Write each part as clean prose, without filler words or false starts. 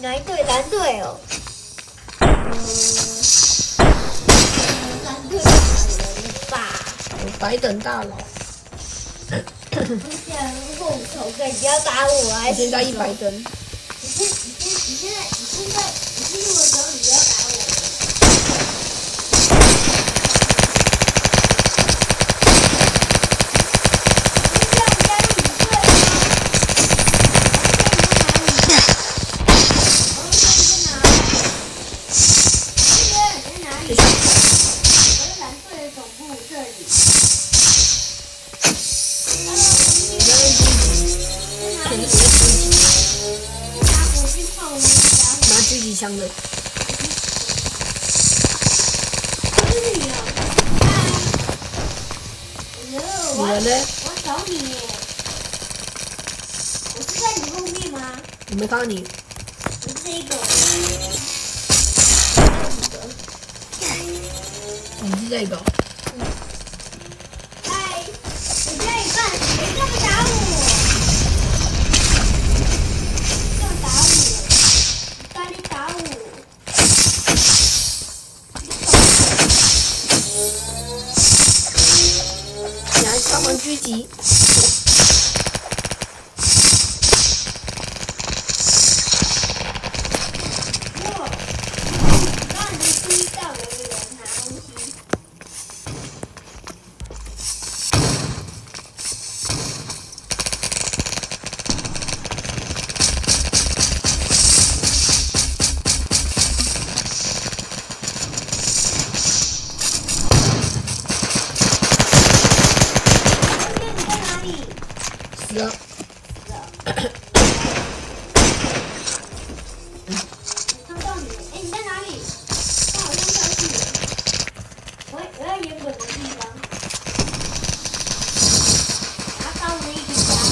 哪一队？蓝队哦。蓝队打人吧？白等大佬。你想如果我投个，你要打我还是？现在100灯。你现在进入的时候，你不要打我。枪的。是你哦。哎呦，你们呢？我找你耶。我是在你后面吗？我没看到你。我是这个。你是这个。嗨，我这一半，别这么打我！这么打我！赶紧打我！你还帮忙狙击。哇！让你注意到有个人拿东西。死了。看到你了，哎，你在哪里？他好像消失了。我要原本的地方。拿刀的一个家伙。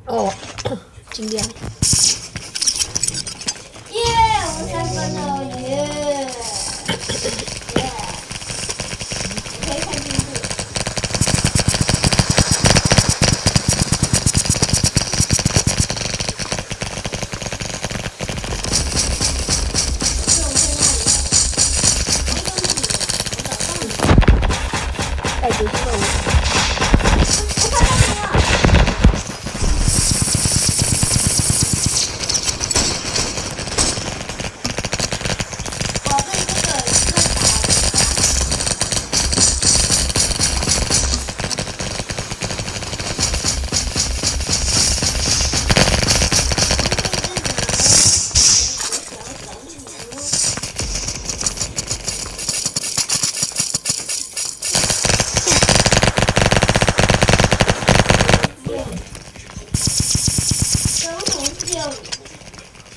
哦，尽量。耶，我3分了，耶！耶！我可以看进去。带决定了我。我看到你了。宝贝，这个乱打了。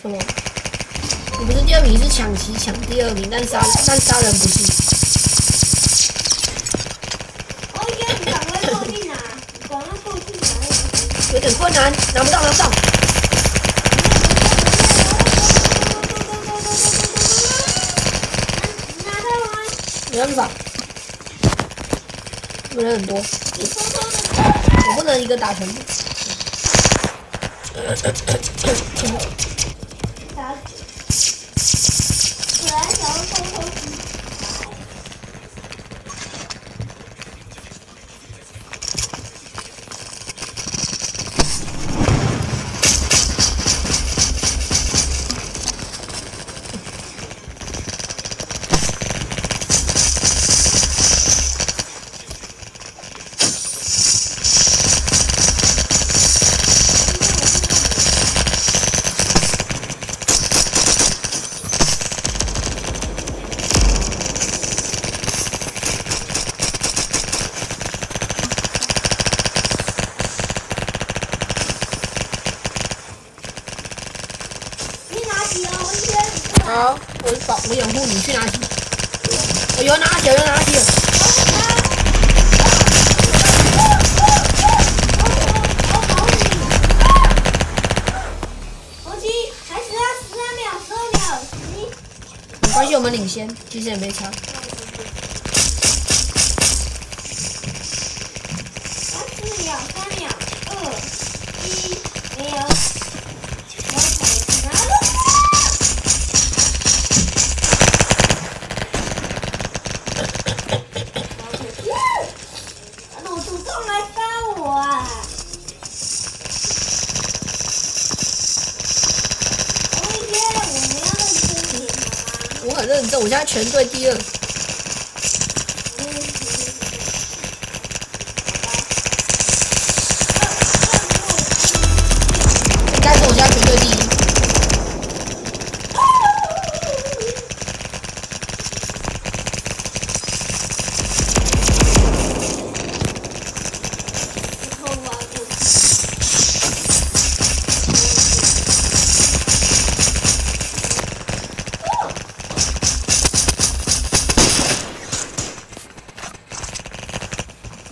什么？你不是第2名，是抢旗抢第2名，但杀人不是。哦耶！你赶快过去拿，赶快过去拿。有点困难，拿不到，拿不到。拿到了吗？没办法，人很多，你偷偷的。我不能一个打全部。本来想要偷偷去好，我掩护你去拿起。我有人拿起，有人拿起了。没关系，我们领先，其实也没差。4秒、3秒、2、1，没有。我很认真，我现在全队第2。应该是我现在全队第1。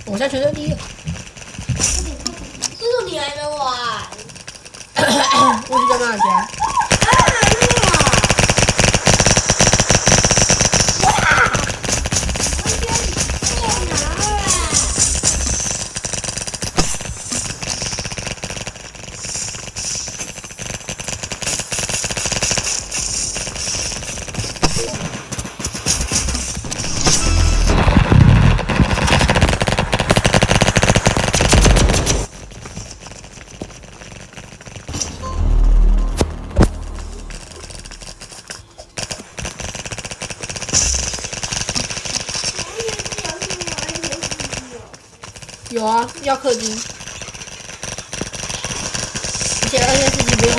我现在全队第1。这个你还能玩？我去在哪家？有啊，要氪金，而且自己不用。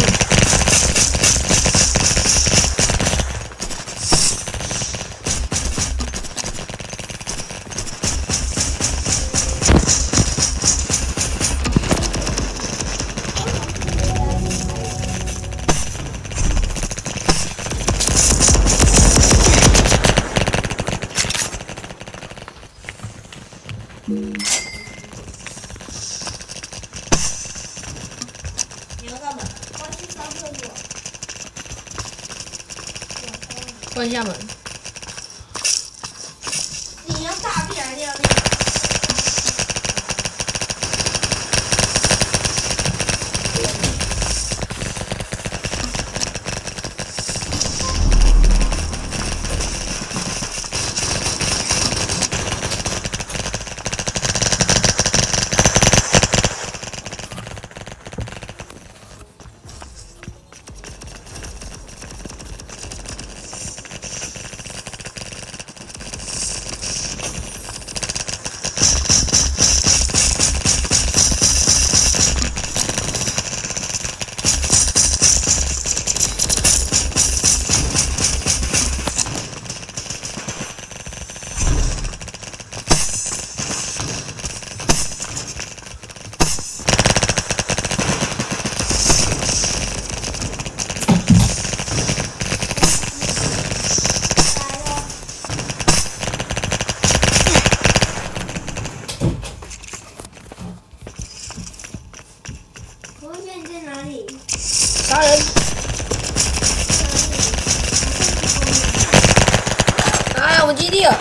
关一下门。你要大便还是尿尿？杀人！哎呀，我们基地了。